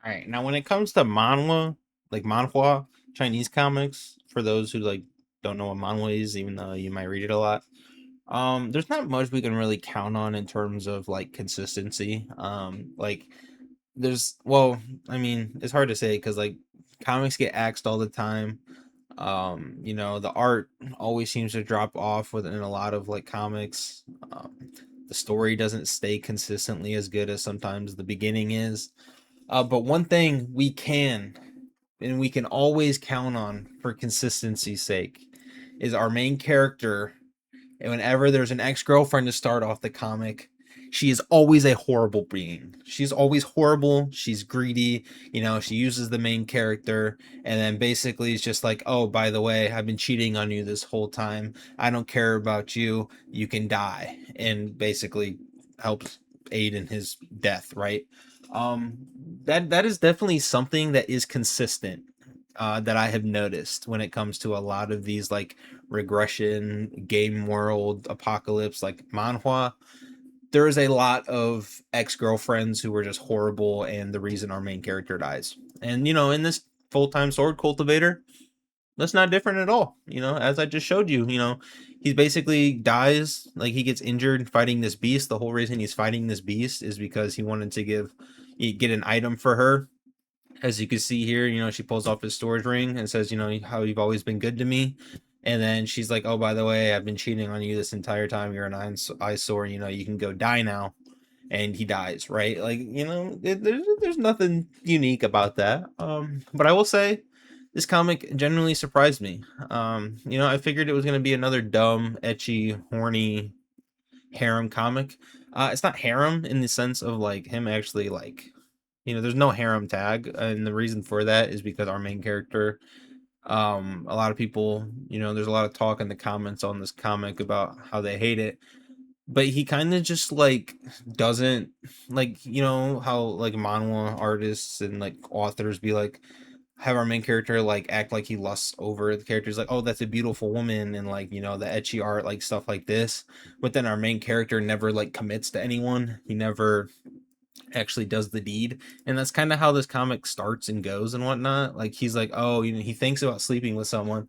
All right, now when it comes to manhwa, like manhwa, Chinese comics, for those who like don't know what manhwa is, even though you might read it a lot, there's not much we can really count on in terms of like consistency. Like there's well, I mean, it's hard to say because like comics get axed all the time. The art always seems to drop off within a lot of like comics. The story doesn't stay consistently as good as sometimes the beginning is. But one thing we can, and we can always count on for consistency's sake, is our main character. And whenever there's an ex girlfriend to start off the comic, she is always a horrible being. She's always horrible. She's greedy. She uses the main character, and then basically it's just like, oh, by the way, I've been cheating on you this whole time. I don't care about you. You can die. And basically helps aid in his death, right? Um, that is definitely something that is consistent. That I have noticed when it comes to a lot of these like regression, game world, apocalypse, like manhwa. There is a lot of ex-girlfriends who were just horrible and the reason our main character dies. And in this full-time sword cultivator, that's not different at all. As I just showed you, he basically dies, like he gets injured fighting this beast. The whole reason he's fighting this beast is because he wanted to get an item for her. As you can see here, she pulls off his storage ring and says, how you've always been good to me. And then she's like, oh, by the way, I've been cheating on you this entire time. You're an eyesore. You can go die now. And he dies, right? Like, there's nothing unique about that. But I will say, this comic genuinely surprised me. I figured it was going to be another dumb, etchy, horny harem comic. It's not harem in the sense of like him actually like there's no harem tag, and the reason for that is because our main character, a lot of people, there's a lot of talk in the comments on this comic about how they hate it, but he kind of just like doesn't like how like manhwa artists and like authors be like have our main character like act like he lusts over the characters like, oh, that's a beautiful woman, and like the etchy art, like stuff like this. But then our main character never like commits to anyone. He never actually does the deed, and that's kind of how this comic starts and goes and whatnot. Like he's like, oh, he thinks about sleeping with someone,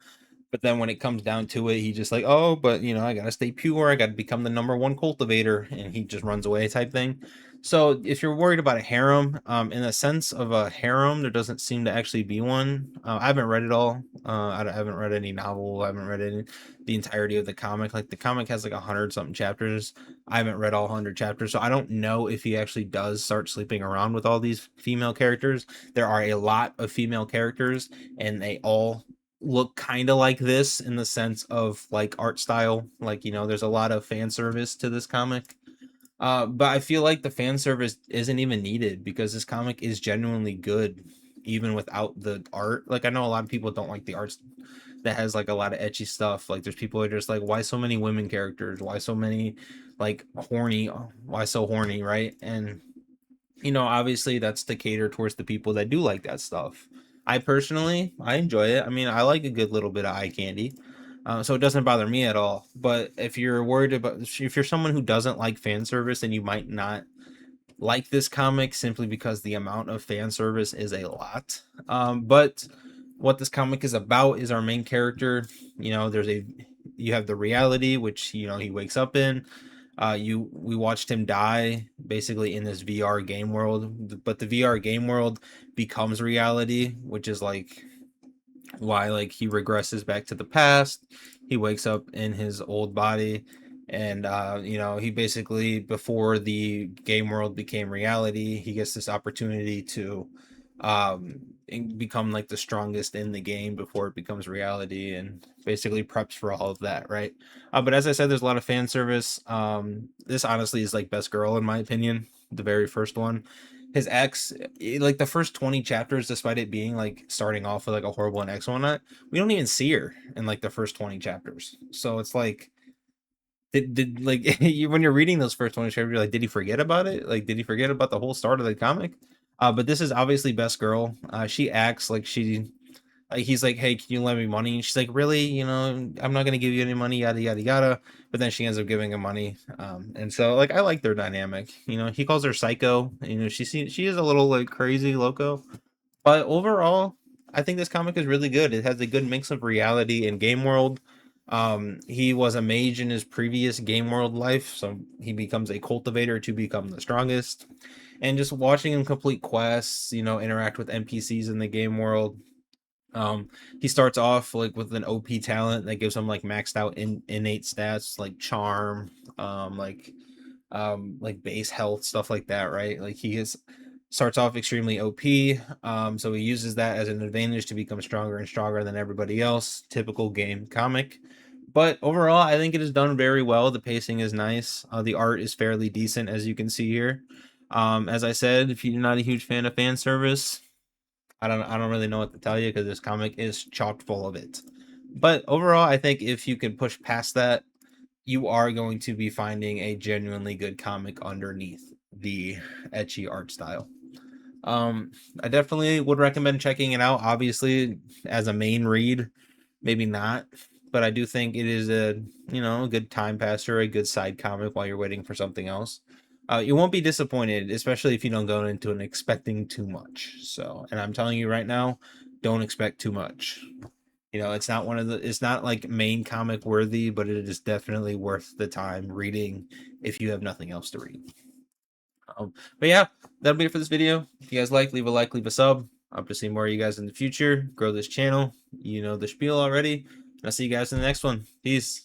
but then when it comes down to it, he just like, oh, but I gotta stay pure. I gotta become the number one cultivator, and he just runs away type thing. So if you're worried about a harem, in the sense of a harem, there doesn't seem to actually be one. I haven't read it all. I haven't read any novel. I haven't read the entirety of the comic. Like the comic has like 100 something chapters. I haven't read all 100 chapters, so I don't know if he actually does start sleeping around with all these female characters. There are a lot of female characters, and they all look kind of like this in the sense of like art style. Like there's a lot of fan service to this comic. But I feel like the fan service isn't even needed because this comic is genuinely good, even without the art. Like I know a lot of people don't like the art that has like a lot of etchy stuff. Like there's people who are just like, why so many women characters? Why so many like horny? Why so horny? Right? And obviously that's to cater towards the people that do like that stuff. I personally, I enjoy it. I mean, I like a good little bit of eye candy. So it doesn't bother me at all. But if you're worried about, if you're someone who doesn't like fan service, then you might not like this comic simply because the amount of fan service is a lot. But what this comic is about is our main character. You have the reality, which, he wakes up in. We watched him die basically in this VR game world, but the VR game world becomes reality, which is like why like he regresses back to the past. He wakes up in his old body, and he basically, before the game world became reality, he gets this opportunity to become like the strongest in the game before it becomes reality, and basically preps for all of that, right? But as I said, there's a lot of fan service. This honestly is like best girl in my opinion, the very first one. His ex, like the first 20 chapters, despite it being like starting off with like a horrible and ex one, we don't even see her in like the first 20 chapters. So it's like, did like when you're reading those first 20 chapters, you're like, did he forget about it? Like, did he forget about the whole start of the comic? But this is obviously best girl. She acts like she Like he's like, "Hey, can you lend me money?" And she's like, "Really? You know, I'm not gonna give you any money." Yada yada yada. But then she ends up giving him money. And so like I like their dynamic. You know, he calls her psycho. You know, she is a little like crazy loco. But overall, I think this comic is really good. It has a good mix of reality and game world. He was a mage in his previous game world life, so he becomes a cultivator to become the strongest. And just watching him complete quests, you know, interact with NPCs in the game world. Um, he starts off like with an OP talent that gives him like maxed out innate stats like charm, um, like like base health, stuff like that, right? Like he is starts off extremely OP, so he uses that as an advantage to become stronger and stronger than everybody else. Typical game comic. But overall, I think it is done very well. The pacing is nice. The art is fairly decent, as you can see here. As I said, if you're not a huge fan of fan service, I don't really know what to tell you because this comic is chock full of it. But overall, I think if you can push past that, you are going to be finding a genuinely good comic underneath the etchy art style. Um, I definitely would recommend checking it out. Obviously, as a main read, maybe not, but I do think it is a a good time passer, a good side comic while you're waiting for something else. You won't be disappointed, especially if you don't go into it expecting too much. So, and I'm telling you right now, don't expect too much. You know, it's not like main comic worthy, but it is definitely worth the time reading if you have nothing else to read. But yeah, that'll be it for this video. If you guys leave a like, leave a sub. I hope to see more of you guys in the future. Grow this channel. You know the spiel already. I'll see you guys in the next one. Peace.